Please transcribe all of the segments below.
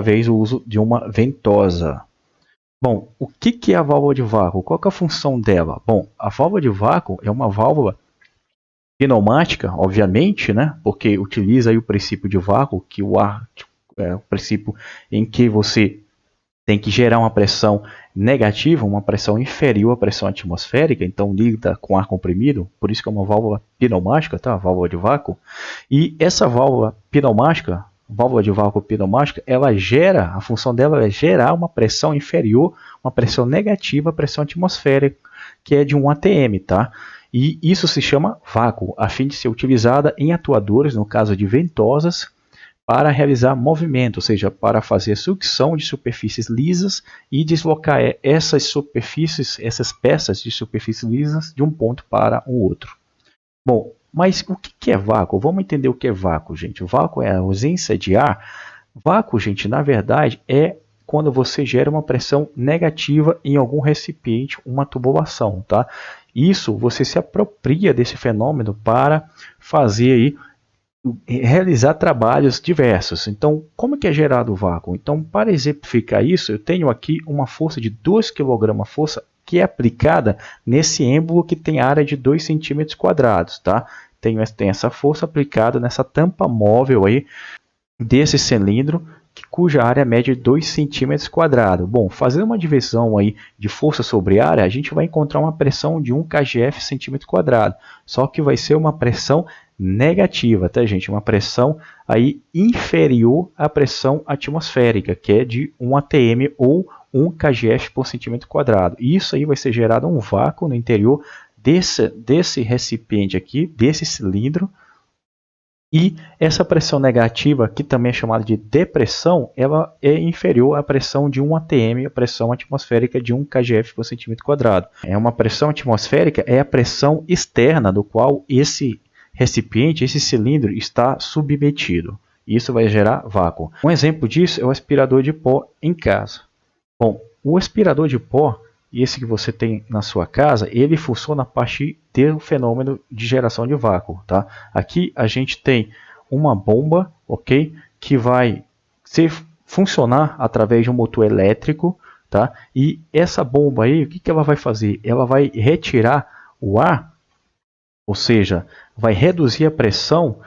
através do uso de uma ventosa. Bom, o que é a válvula de vácuo? Qual que é a função dela? Bom, a válvula de vácuo é uma válvula pneumática, obviamente, né? Porque utiliza aí o princípio de vácuo, que o ar é o princípio em que você tem que gerar uma pressão negativa, uma pressão inferior à pressão atmosférica, então lida com ar comprimido, por isso que é uma válvula pneumática, tá? Válvula de vácuo. E essa válvula de vácuo pneumática, ela gera, a função dela é gerar uma pressão inferior, uma pressão negativa à pressão atmosférica, que é de 1 atm, tá? E isso se chama vácuo, a fim de ser utilizada em atuadores, no caso de ventosas, para realizar movimento, ou seja, para fazer sucção de superfícies lisas e deslocar essas superfícies, essas peças de superfícies lisas de um ponto para o outro. Bom, mas o que é vácuo? Vamos entender o que é vácuo, gente. O vácuo é a ausência de ar. Vácuo, gente, na verdade, é quando você gera uma pressão negativa em algum recipiente, uma tubulação, tá? Isso, você se apropria desse fenômeno para fazer aí realizar trabalhos diversos. Então, como é gerado o vácuo? Então, para exemplificar isso, eu tenho aqui uma força de 2 kg, força que é aplicada nesse êmbolo que tem área de 2 centímetros quadrados, tá? Tem essa força aplicada nessa tampa móvel aí desse cilindro, cuja área média é 2 centímetros quadrados. Bom, fazendo uma divisão aí de força sobre área, a gente vai encontrar uma pressão de 1 kgf centímetro quadrado. Só que vai ser uma pressão negativa, tá, gente? Uma pressão aí inferior à pressão atmosférica, que é de 1 atm ou 1 kgf por centímetro quadrado. E isso aí vai ser gerado um vácuo no interior desse recipiente aqui, desse cilindro. E essa pressão negativa, que também é chamada de depressão, ela é inferior à pressão de 1 atm, a pressão atmosférica de 1 kgf por centímetro quadrado. Uma pressão atmosférica é a pressão externa do qual esse recipiente, esse cilindro, está submetido. Isso vai gerar vácuo. Um exemplo disso é o aspirador de pó em casa. Bom, o aspirador de pó, esse que você tem na sua casa, ele funciona a partir do fenômeno de geração de vácuo, tá? Aqui a gente tem uma bomba, ok, que vai funcionar através de um motor elétrico, tá? E essa bomba aí, o que ela vai fazer? Ela vai retirar o ar, ou seja, vai reduzir a pressão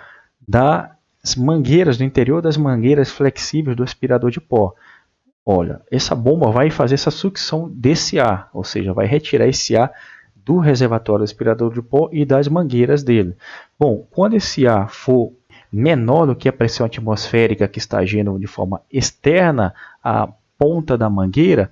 das mangueiras, do interior das mangueiras flexíveis do aspirador de pó. Olha, essa bomba vai fazer essa sucção desse ar, ou seja, vai retirar esse ar do reservatório do aspirador de pó e das mangueiras dele. Bom, quando esse ar for menor do que a pressão atmosférica que está agindo de forma externa à ponta da mangueira,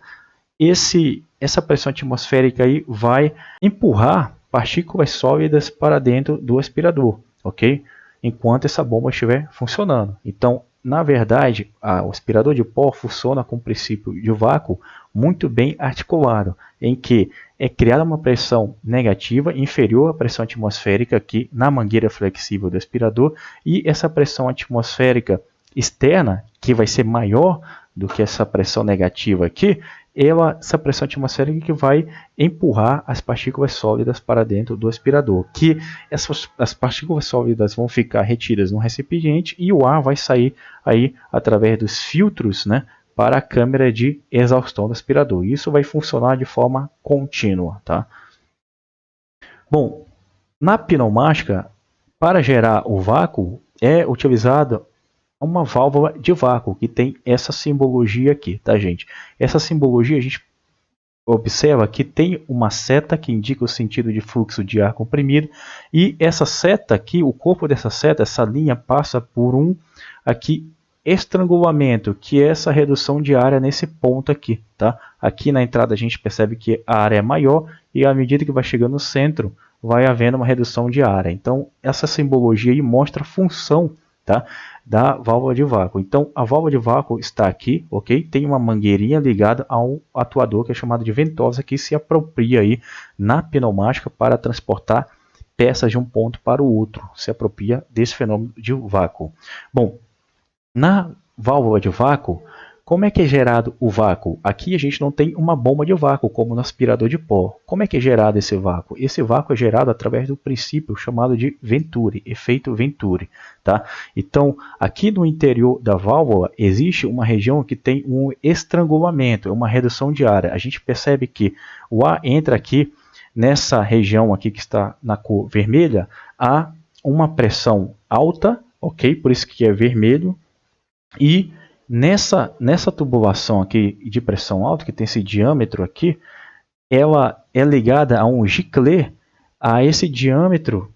essa pressão atmosférica aí vai empurrar partículas sólidas para dentro do aspirador, ok? Enquanto essa bomba estiver funcionando. Então, na verdade, o aspirador de pó funciona com o princípio de vácuo muito bem articulado, em que é criada uma pressão negativa inferior à pressão atmosférica aqui na mangueira flexível do aspirador, e essa pressão atmosférica externa, que vai ser maior do que essa pressão negativa aqui, essa pressão atmosférica que vai empurrar as partículas sólidas para dentro do aspirador, que as partículas sólidas vão ficar retidas no recipiente e o ar vai sair aí através dos filtros, né, para a câmara de exaustão do aspirador. Isso vai funcionar de forma contínua, tá? Bom, na pneumática, para gerar o vácuo, é utilizada uma válvula de vácuo, que tem essa simbologia aqui, tá, gente? Essa simbologia a gente observa que tem uma seta que indica o sentido de fluxo de ar comprimido, e essa seta aqui, o corpo dessa seta, essa linha passa por um aqui estrangulamento, que é essa redução de área nesse ponto aqui, tá? Aqui na entrada a gente percebe que a área é maior e à medida que vai chegando no centro, vai havendo uma redução de área. Então, essa simbologia aí mostra a função, tá, da válvula de vácuo. Então, a válvula de vácuo está aqui, ok? Tem uma mangueirinha ligada ao atuador que é chamado de ventosa, que se apropria aí na pneumática para transportar peças de um ponto para o outro. Se apropria desse fenômeno de vácuo. Bom, na válvula de vácuo, como é que é gerado o vácuo? Aqui a gente não tem uma bomba de vácuo, como no aspirador de pó. Como é que é gerado esse vácuo? Esse vácuo é gerado através do princípio chamado de Venturi, efeito Venturi. Tá? Então, aqui no interior da válvula, existe uma região que tem um estrangulamento, uma redução de área. A gente percebe que o ar entra aqui, nessa região aqui que está na cor vermelha, há uma pressão alta, ok? Por isso que é vermelho. E nessa tubulação aqui de pressão alta, que tem esse diâmetro aqui, ela é ligada a um giclê, a esse diâmetro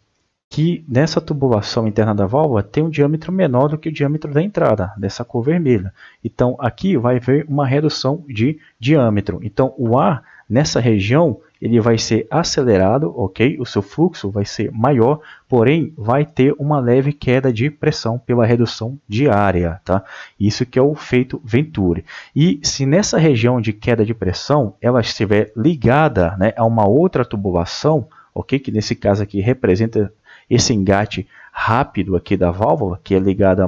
que nessa tubulação interna da válvula tem um diâmetro menor do que o diâmetro da entrada, dessa cor vermelha. Então aqui vai haver uma redução de diâmetro. Então o ar nessa região ele vai ser acelerado, ok? O seu fluxo vai ser maior, porém vai ter uma leve queda de pressão pela redução de área, tá? Isso que é o efeito Venturi. E se nessa região de queda de pressão ela estiver ligada, né, a uma outra tubulação, ok? Que nesse caso aqui representa esse engate rápido aqui da válvula, que é ligada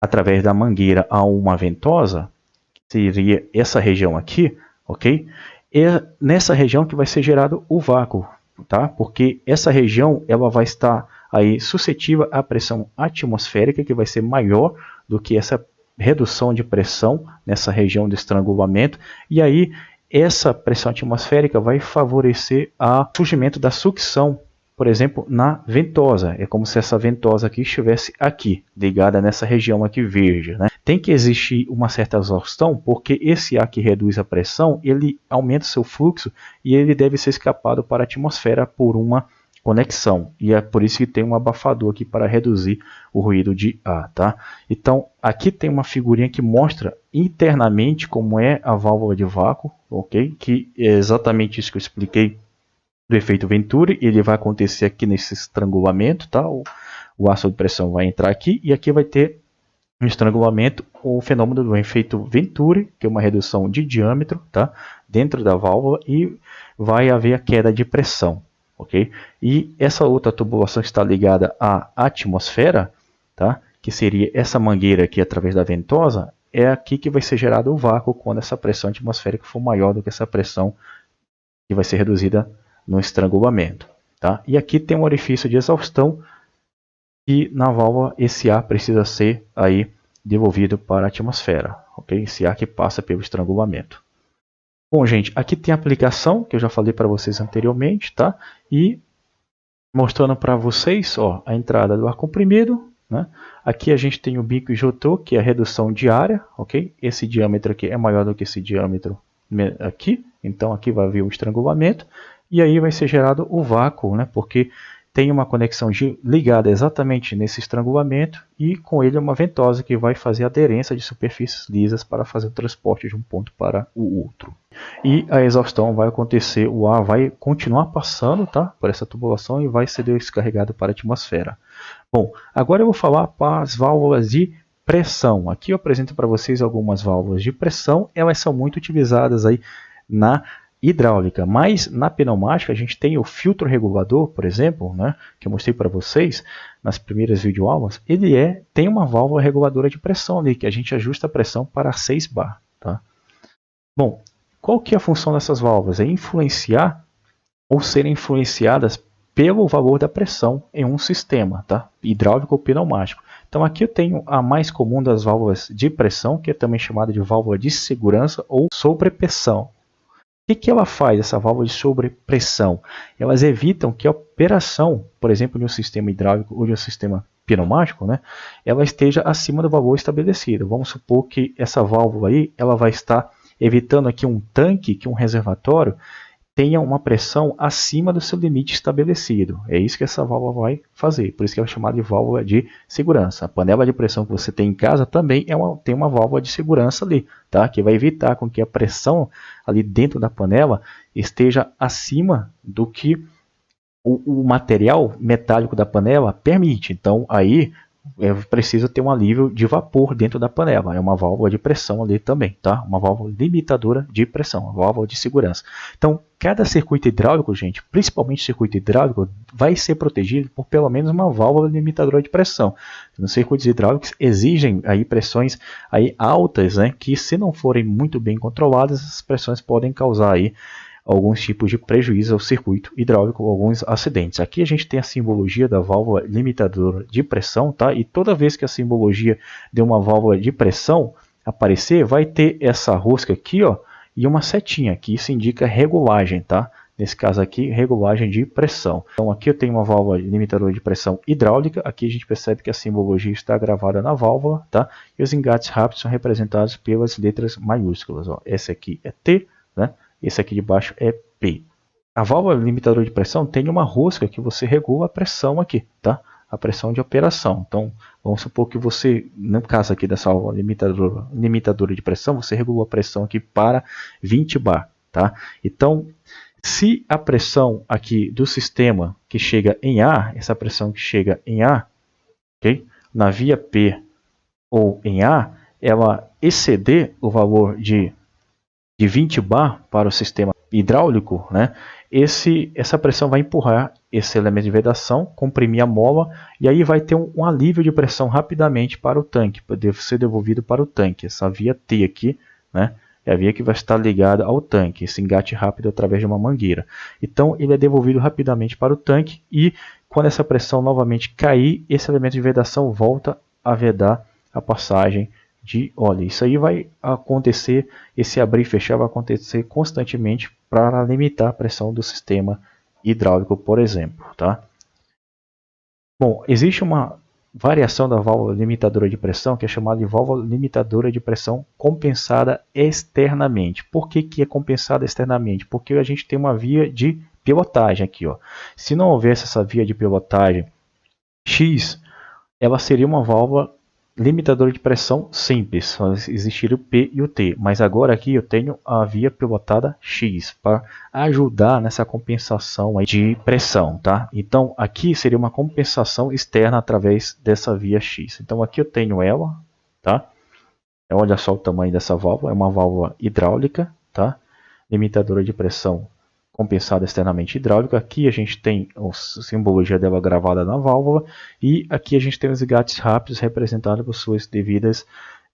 através da mangueira a uma ventosa, que seria essa região aqui, ok? É nessa região que vai ser gerado o vácuo, tá? Porque essa região ela vai estar aí suscetível à pressão atmosférica, que vai ser maior do que essa redução de pressão nessa região de estrangulamento, e aí essa pressão atmosférica vai favorecer o surgimento da sucção, por exemplo, na ventosa. É como se essa ventosa aqui estivesse aqui, ligada nessa região aqui verde, né? Tem que existir uma certa exaustão, porque esse ar que reduz a pressão, ele aumenta seu fluxo e ele deve ser escapado para a atmosfera por uma conexão. E é por isso que tem um abafador aqui para reduzir o ruído de ar, tá? Então, aqui tem uma figurinha que mostra internamente como é a válvula de vácuo, ok? Que é exatamente isso que eu expliquei do efeito Venturi. Ele vai acontecer aqui nesse estrangulamento, tá? O ar sob pressão vai entrar aqui e aqui vai ter um estrangulamento, o fenômeno do efeito Venturi, que é uma redução de diâmetro, tá? Dentro da válvula, e vai haver a queda de pressão, ok? E essa outra tubulação está ligada à atmosfera, tá? Que seria essa mangueira aqui através da ventosa, é aqui que vai ser gerado o vácuo quando essa pressão atmosférica for maior do que essa pressão que vai ser reduzida no estrangulamento, tá? E aqui tem um orifício de exaustão e na válvula esse ar precisa ser aí devolvido para a atmosfera, ok? Esse ar que passa pelo estrangulamento. Bom, gente, aqui tem a aplicação que eu já falei para vocês anteriormente, tá? E mostrando para vocês, ó, a entrada do ar comprimido, né? Aqui a gente tem o bico isotô, que é a redução de área, ok? Esse diâmetro aqui é maior do que esse diâmetro aqui, então aqui vai haver o estrangulamento e aí vai ser gerado o vácuo, né? Porque tem uma conexão ligada exatamente nesse estrangulamento e com ele uma ventosa que vai fazer aderência de superfícies lisas para fazer o transporte de um ponto para o outro. E a exaustão vai acontecer, o ar vai continuar passando, tá, por essa tubulação e vai ser descarregado para a atmosfera. Bom, agora eu vou falar para as válvulas de pressão. Aqui eu apresento para vocês algumas válvulas de pressão, elas são muito utilizadas aí na hidráulica, mas na pneumática a gente tem o filtro regulador, por exemplo, né, que eu mostrei para vocês nas primeiras videoaulas. Ele tem uma válvula reguladora de pressão ali, que a gente ajusta a pressão para 6 bar. Tá? Bom, qual que é a função dessas válvulas? É influenciar ou serem influenciadas pelo valor da pressão em um sistema, tá? Hidráulico ou pneumático. Então aqui eu tenho a mais comum das válvulas de pressão, que é também chamada de válvula de segurança ou sobrepressão. O que ela faz, essa válvula de sobrepressão? Elas evitam que a operação, por exemplo, de um sistema hidráulico ou de um sistema pneumático, né, ela esteja acima do valor estabelecido. Vamos supor que essa válvula aí, ela vai estar evitando que um tanque, que um reservatório, tenha uma pressão acima do seu limite estabelecido. É isso que essa válvula vai fazer. Por isso que ela é chamada de válvula de segurança. A panela de pressão que você tem em casa também tem uma válvula de segurança ali, tá? Que vai evitar com que a pressão ali dentro da panela esteja acima do que o material metálico da panela permite. Então aí precisa ter um alívio de vapor dentro da panela. É uma válvula de pressão ali também, tá? Uma válvula limitadora de pressão, uma válvula de segurança. Então, cada circuito hidráulico, gente, principalmente circuito hidráulico, vai ser protegido por pelo menos uma válvula limitadora de pressão. Nos circuitos hidráulicos exigem aí pressões aí altas, né? Que se não forem muito bem controladas, essas pressões podem causar aí alguns tipos de prejuízo ao circuito hidráulico, alguns acidentes. Aqui a gente tem a simbologia da válvula limitadora de pressão, tá? E toda vez que a simbologia de uma válvula de pressão aparecer, vai ter essa rosca aqui, ó, e uma setinha, que isso indica regulagem, tá? Nesse caso aqui, regulagem de pressão. Então aqui eu tenho uma válvula limitadora de pressão hidráulica, aqui a gente percebe que a simbologia está gravada na válvula, tá? E os engates rápidos são representados pelas letras maiúsculas, ó. Esse aqui é T, né? Esse aqui de baixo é P. A válvula limitadora de pressão tem uma rosca que você regula a pressão aqui, tá? A pressão de operação. Então, vamos supor que você, no caso aqui dessa válvula limitadora de pressão, você regula a pressão aqui para 20 bar, tá? Então, se a pressão aqui do sistema que chega em A, essa pressão que chega em A, okay, na via P ou em A, ela exceder o valor de 20 bar para o sistema hidráulico, né? Essa pressão vai empurrar esse elemento de vedação, comprimir a mola, e aí vai ter um alívio de pressão rapidamente para o tanque, poder ser devolvido para o tanque. Essa via T aqui, né, é a via que vai estar ligada ao tanque, esse engate rápido através de uma mangueira. Então ele é devolvido rapidamente para o tanque, e quando essa pressão novamente cair, esse elemento de vedação volta a vedar a passagem de óleo. Isso aí vai acontecer, esse abrir e fechar vai acontecer constantemente para limitar a pressão do sistema hidráulico, por exemplo, tá? Bom, existe uma variação da válvula limitadora de pressão que é chamada de válvula limitadora de pressão compensada externamente. Por que que é compensada externamente? Porque a gente tem uma via de pilotagem aqui, ó. Se não houvesse essa via de pilotagem X, ela seria uma válvula limitador de pressão simples, só existiria o P e o T, mas agora aqui eu tenho a via pilotada X para ajudar nessa compensação aí de pressão, tá? Então aqui seria uma compensação externa através dessa via X. Então aqui eu tenho ela, tá? Olha só o tamanho dessa válvula, é uma válvula hidráulica, tá? Limitadora de pressão compensada externamente hidráulica. Aqui a gente tem a simbologia dela gravada na válvula, e aqui a gente tem os engates rápidos representados por suas devidas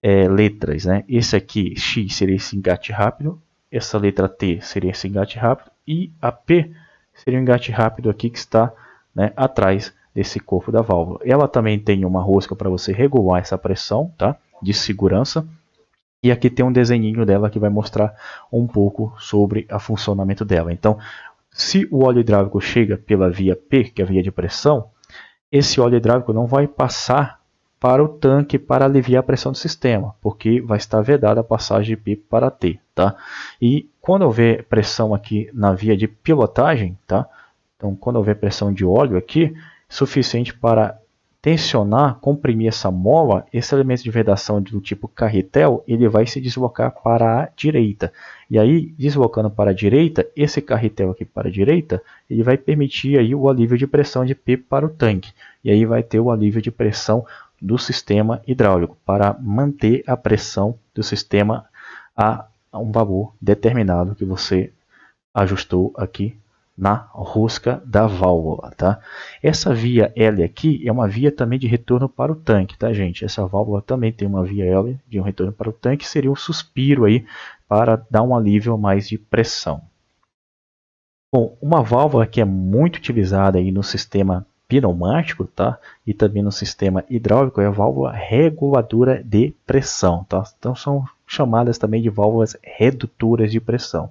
letras, né? Esse aqui, X, seria esse engate rápido, essa letra T seria esse engate rápido, e a P seria o engate rápido aqui que está, né, atrás desse corpo da válvula. Ela também tem uma rosca para você regular essa pressão, tá, de segurança. E aqui tem um desenhinho dela que vai mostrar um pouco sobre o funcionamento dela. Então, se o óleo hidráulico chega pela via P, que é a via de pressão, esse óleo hidráulico não vai passar para o tanque para aliviar a pressão do sistema, porque vai estar vedada a passagem de P para T, tá? E quando houver pressão aqui na via de pilotagem, tá? Então, quando houver pressão de óleo aqui, suficiente para tensionar, comprimir essa mola, esse elemento de vedação do tipo carretel, ele vai se deslocar para a direita. E aí, deslocando para a direita, esse carretel aqui para a direita, ele vai permitir aí o alívio de pressão de P para o tanque. E aí vai ter o alívio de pressão do sistema hidráulico, para manter a pressão do sistema a um valor determinado que você ajustou aqui na rosca da válvula, tá? Essa via L aqui é uma via também de retorno para o tanque, tá, gente? Essa válvula também tem uma via L de um retorno para o tanque, seria um suspiro aí para dar um alívio mais de pressão. Bom, uma válvula que é muito utilizada aí no sistema pneumático, tá? E também no sistema hidráulico é a válvula reguladora de pressão, tá? Então são chamadas também de válvulas redutoras de pressão.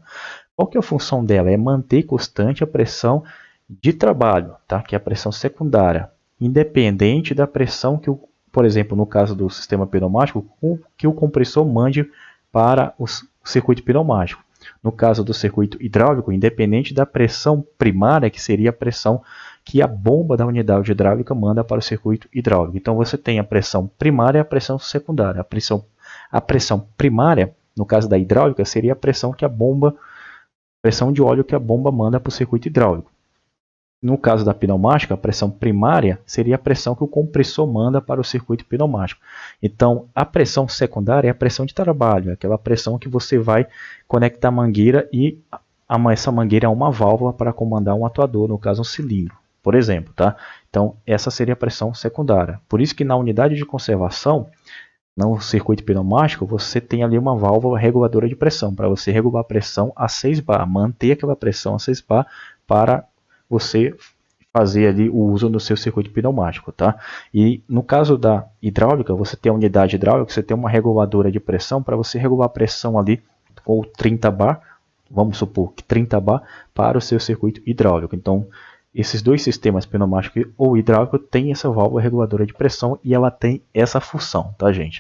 Qual que é a função dela? É manter constante a pressão de trabalho, tá? Que é a pressão secundária, independente da pressão que, por exemplo, no caso do sistema pneumático, que o compressor mande para o circuito pneumático. No caso do circuito hidráulico, independente da pressão primária, que seria a pressão que a bomba da unidade hidráulica manda para o circuito hidráulico. Então você tem a pressão primária e a pressão secundária. A pressão primária, no caso da hidráulica, seria a pressão que a bomba pressão de óleo que a bomba manda para o circuito hidráulico. No caso da pneumática, a pressão primária seria a pressão que o compressor manda para o circuito pneumático. Então, a pressão secundária é a pressão de trabalho, é aquela pressão que você vai conectar a mangueira e essa mangueira é uma válvula para comandar um atuador, no caso um cilindro, por exemplo. Tá? Então, essa seria a pressão secundária. Por isso que na unidade de conservação, no circuito pneumático, você tem ali uma válvula reguladora de pressão, para você regular a pressão a 6 bar, manter aquela pressão a 6 bar para você fazer ali o uso no seu circuito pneumático. Tá? E no caso da hidráulica, você tem a unidade hidráulica, você tem uma reguladora de pressão para você regular a pressão ali com 30 bar, vamos supor que 30 bar para o seu circuito hidráulico. Então, esses dois sistemas, pneumático ou hidráulico, têm essa válvula reguladora de pressão e ela tem essa função, tá, gente?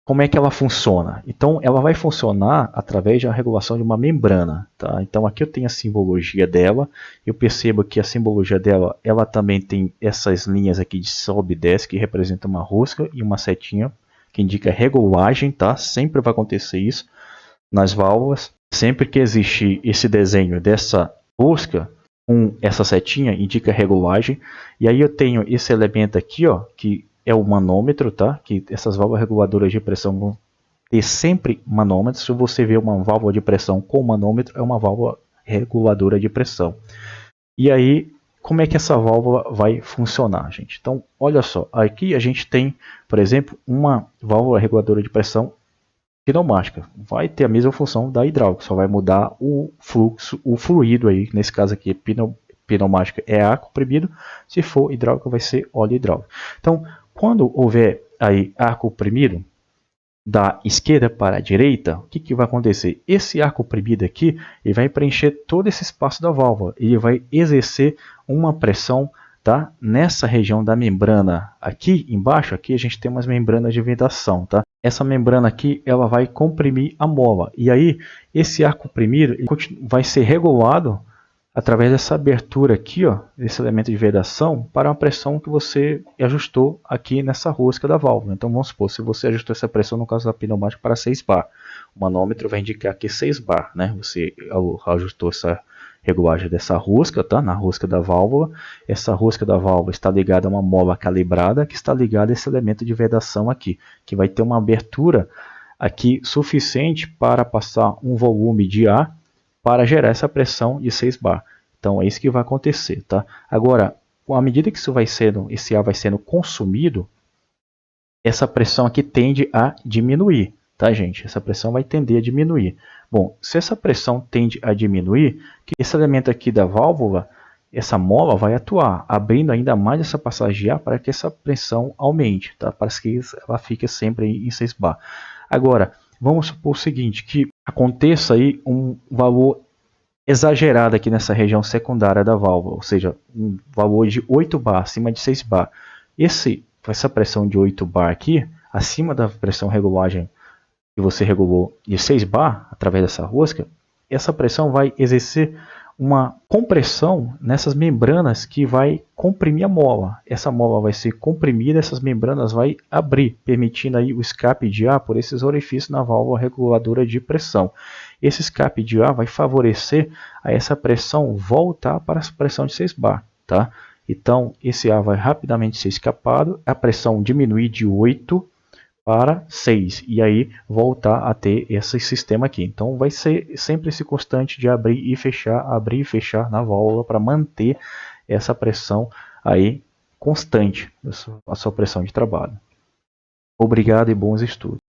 Como é que ela funciona? Então, ela vai funcionar através da regulação de uma membrana, tá? Então, aqui eu tenho a simbologia dela. Eu percebo que a simbologia dela, ela também tem essas linhas aqui de sobe e desce, que representam uma rosca e uma setinha, que indica regulagem, tá? Sempre vai acontecer isso nas válvulas. Sempre que existe esse desenho dessa rosca, com essa setinha, indica regulagem. E aí eu tenho esse elemento aqui, ó, que é o manômetro, tá? Que essas válvulas reguladoras de pressão vão ter sempre manômetro. Se você vê uma válvula de pressão com manômetro, é uma válvula reguladora de pressão. E aí, como é que essa válvula vai funcionar, gente? Então, olha só, aqui a gente tem, por exemplo, uma válvula reguladora de pressão pneumática. Vai ter a mesma função da hidráulica, só vai mudar o fluxo, o fluido aí, nesse caso aqui, pneumática é ar comprimido, se for hidráulica vai ser óleo hidráulico. Então, quando houver aí ar comprimido, da esquerda para a direita, o que vai acontecer? Esse ar comprimido aqui, ele vai preencher todo esse espaço da válvula, ele vai exercer uma pressão, tá? Nessa região da membrana aqui embaixo, aqui a gente tem umas membranas de vedação, tá? Essa membrana aqui, ela vai comprimir a mola, e aí esse ar comprimido vai ser regulado através dessa abertura aqui, ó, desse elemento de vedação, para uma pressão que você ajustou aqui nessa rosca da válvula. Então vamos supor, se você ajustou essa pressão no caso da pneumática para 6 bar, o manômetro vai indicar aqui 6 bar, né? Você ajustou essa regulagem dessa rosca, tá? Na rosca da válvula. Essa rosca da válvula está ligada a uma mola calibrada que está ligada a esse elemento de vedação aqui, que vai ter uma abertura aqui suficiente para passar um volume de ar para gerar essa pressão de 6 bar. Então é isso que vai acontecer, tá? Agora, à medida que esse ar vai sendo consumido, essa pressão aqui tende a diminuir, tá, gente? Essa pressão vai tender a diminuir. Bom, se essa pressão tende a diminuir, esse elemento aqui da válvula, essa mola vai atuar, abrindo ainda mais essa passagem de ar para que essa pressão aumente, tá? Para que ela fique sempre em 6 bar. Agora, vamos supor o seguinte, que aconteça aí um valor exagerado aqui nessa região secundária da válvula, ou seja, um valor de 8 bar, acima de 6 bar. Essa pressão de 8 bar aqui, acima da pressão regulagem que você regulou de 6 bar, através dessa rosca, essa pressão vai exercer uma compressão nessas membranas que vai comprimir a mola. Essa mola vai ser comprimida, essas membranas vai abrir, permitindo aí o escape de ar por esses orifícios na válvula reguladora de pressão. Esse escape de ar vai favorecer a essa pressão voltar para a pressão de 6 bar, tá? Então, esse ar vai rapidamente ser escapado, a pressão diminuir de 8 para 6 e aí voltar a ter esse sistema aqui. Então vai ser sempre esse constante de abrir e fechar na válvula para manter essa pressão aí constante, a sua pressão de trabalho. Obrigado e bons estudos.